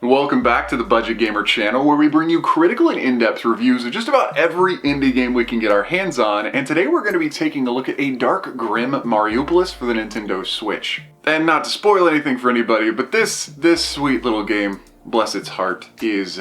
Welcome back to the Budget Gamer channel, where we bring you critical and in-depth reviews of just about every indie game we can get our hands on, and today we're going to be taking a look at a dark Grim Mariupolis for the Nintendo Switch. And not to spoil anything for anybody, but this sweet little game, bless its heart, is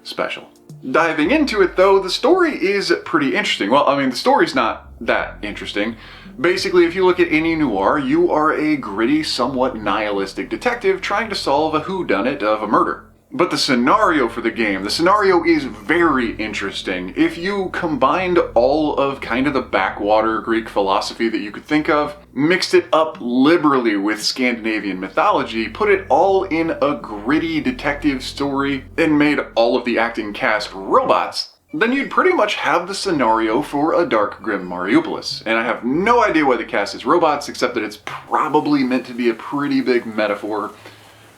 special. Diving into it though, the story is pretty interesting. Well, I mean, the story's not that interesting. Basically, if you look at any noir, you are a gritty, somewhat nihilistic detective trying to solve a whodunit of a murder. But the scenario for the game, the scenario is very interesting. If you combined all of kind of the backwater Greek philosophy that you could think of, mixed it up liberally with Scandinavian mythology, put it all in a gritty detective story, and made all of the acting cast robots, then you'd pretty much have the scenario for a dark Grim Mariupolis. And I have no idea why the cast is robots, except that it's probably meant to be a pretty big metaphor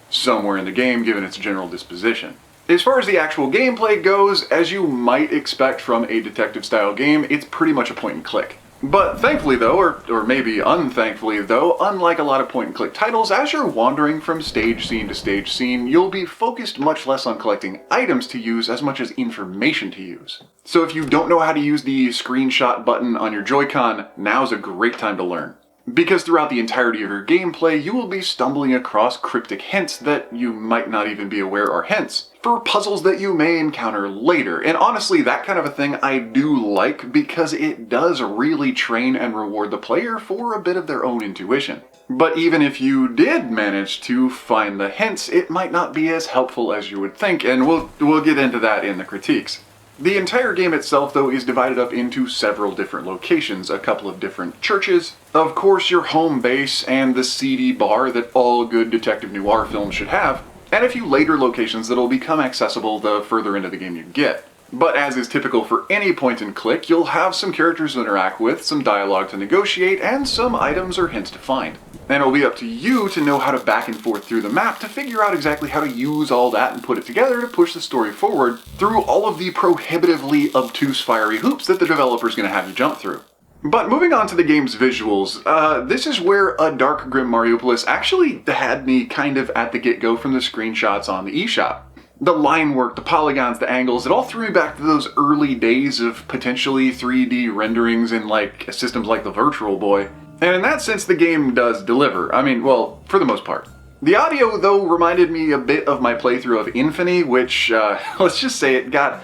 somewhere in the game, given its general disposition. As far as the actual gameplay goes, as you might expect from a detective-style game, it's pretty much a point-and-click. But thankfully though, or maybe unthankfully though, unlike a lot of point-and-click titles, as you're wandering from stage scene to stage scene, you'll be focused much less on collecting items to use as much as information to use. So if you don't know how to use the screenshot button on your Joy-Con, now's a great time to learn. Because throughout the entirety of your gameplay, you will be stumbling across cryptic hints that you might not even be aware are hints for puzzles that you may encounter later. And honestly, that kind of a thing I do like, because it does really train and reward the player for a bit of their own intuition. But even if you did manage to find the hints, it might not be as helpful as you would think, and we'll get into that in the critiques. The entire game itself, though, is divided up into several different locations, a couple of different churches, of course your home base, and the seedy bar that all good detective noir films should have, and a few later locations that'll become accessible the further into the game you get. But as is typical for any point-and-click, you'll have some characters to interact with, some dialogue to negotiate, and some items or hints to find. And it'll be up to you to know how to back and forth through the map to figure out exactly how to use all that and put it together to push the story forward through all of the prohibitively obtuse fiery hoops that the developer's going to have you jump through. But moving on to the game's visuals, this is where a dark Grim Mariupolis actually had me kind of at the get-go from the screenshots on the eShop. The line work, the polygons, the angles, it all threw me back to those early days of potentially 3D renderings in systems like the Virtual Boy. And in that sense, the game does deliver. I mean, well, for the most part. The audio, though, reminded me a bit of my playthrough of Infamy, which, let's just say it got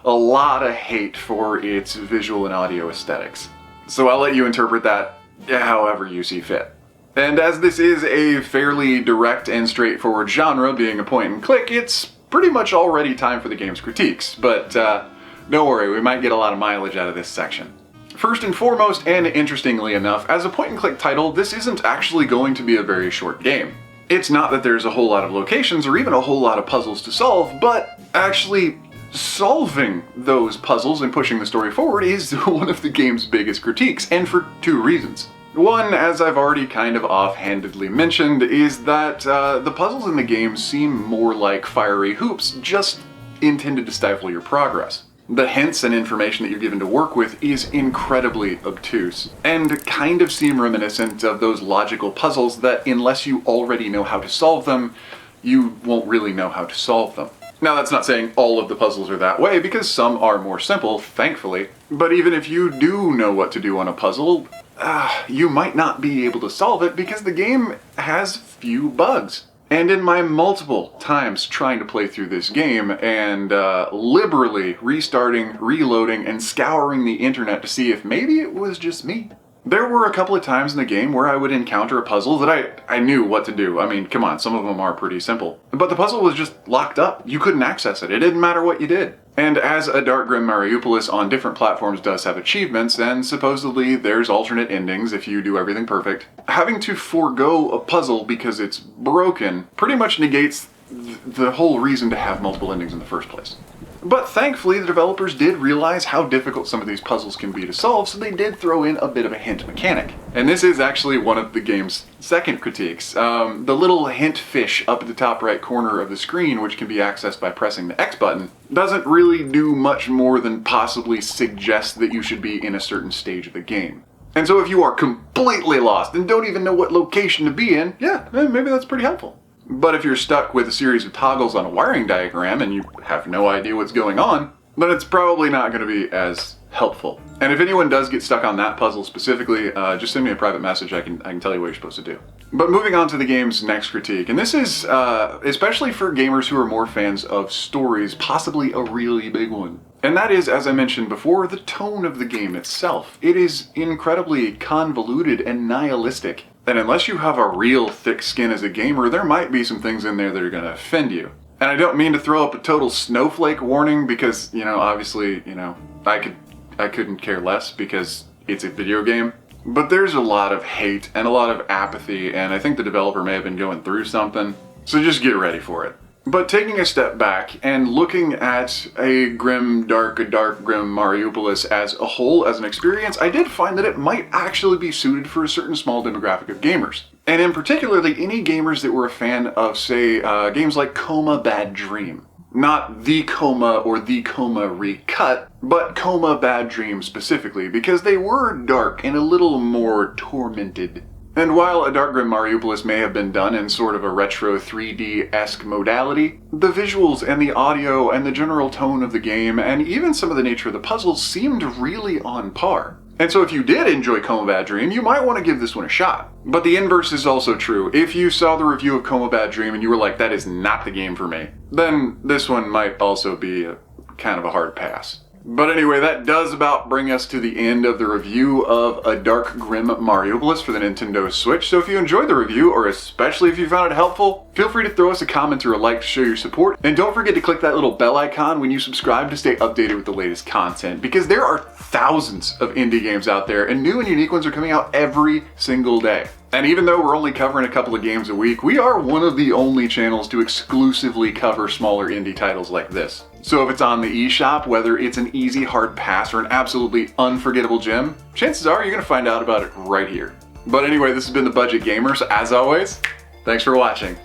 a lot of hate for its visual and audio aesthetics. So I'll let you interpret that however you see fit. And as this is a fairly direct and straightforward genre, being a point-and-click, it's pretty much already time for the game's critiques. But don't worry, we might get a lot of mileage out of this section. First and foremost, and interestingly enough, as a point-and-click title, this isn't actually going to be a very short game. It's not that there's a whole lot of locations or even a whole lot of puzzles to solve, but actually solving those puzzles and pushing the story forward is one of the game's biggest critiques, and for two reasons. One, as I've already kind of offhandedly mentioned, is that the puzzles in the game seem more like fiery hoops, just intended to stifle your progress. The hints and information that you're given to work with is incredibly obtuse, and kind of seem reminiscent of those logical puzzles that, unless you already know how to solve them, you won't really know how to solve them. Now, that's not saying all of the puzzles are that way, because some are more simple, thankfully. But even if you do know what to do on a puzzle, you might not be able to solve it because the game has few bugs. And in my multiple times trying to play through this game and liberally restarting, reloading, and scouring the internet to see if maybe it was just me, there were a couple of times in the game where I would encounter a puzzle that I knew what to do. I mean, come on, some of them are pretty simple. But the puzzle was just locked up. You couldn't access it. It didn't matter what you did. And as a dark Grim Mariupolis on different platforms does have achievements, and supposedly there's alternate endings if you do everything perfect, having to forego a puzzle because it's broken pretty much negates the whole reason to have multiple endings in the first place. But thankfully, the developers did realize how difficult some of these puzzles can be to solve, so they did throw in a bit of a hint mechanic. And this is actually one of the game's second critiques. The little hint fish up at the top right corner of the screen, which can be accessed by pressing the X button, doesn't really do much more than possibly suggest that you should be in a certain stage of the game. And so if you are completely lost and don't even know what location to be in, yeah, maybe that's pretty helpful. But if you're stuck with a series of toggles on a wiring diagram and you have no idea what's going on, then it's probably not going to be as helpful. And if anyone does get stuck on that puzzle specifically, just send me a private message. I can tell you what you're supposed to do. But moving on to the game's next critique, and this is especially for gamers who are more fans of stories, possibly a really big one. And that is, as I mentioned before, the tone of the game itself. It is incredibly convoluted and nihilistic. And unless you have a real thick skin as a gamer, there might be some things in there that are going to offend you. And I don't mean to throw up a total snowflake warning because, obviously, I couldn't care less because it's a video game. But there's a lot of hate and a lot of apathy, and I think the developer may have been going through something. So just get ready for it. But taking a step back and looking at a dark Grim Mariupolis as a whole, as an experience, I did find that it might actually be suited for a certain small demographic of gamers. And in particularly, any gamers that were a fan of, say, games like Coma Bad Dream. Not The Coma or The Coma Recut, but Coma Bad Dream specifically, because they were dark and a little more tormented. And while a Dark Grim Mariupolis may have been done in sort of a retro 3D-esque modality, the visuals and the audio and the general tone of the game and even some of the nature of the puzzles seemed really on par. And so if you did enjoy Coma Bad Dream, you might want to give this one a shot. But the inverse is also true. If you saw the review of Coma Bad Dream and you were like, that is not the game for me, then this one might also be kind of a hard pass. But anyway, that does about bring us to the end of the review of A Dark Grim Mariupolis for the Nintendo Switch. So if you enjoyed the review, or especially if you found it helpful, feel free to throw us a comment or a like to show your support. And don't forget to click that little bell icon when you subscribe to stay updated with the latest content, because there are thousands of indie games out there, and new and unique ones are coming out every single day. And even though we're only covering a couple of games a week, we are one of the only channels to exclusively cover smaller indie titles like this. So if it's on the eShop, whether it's an easy hard pass or an absolutely unforgettable gem, chances are you're going to find out about it right here. But anyway, this has been The Budget Gamer, so as always, thanks for watching.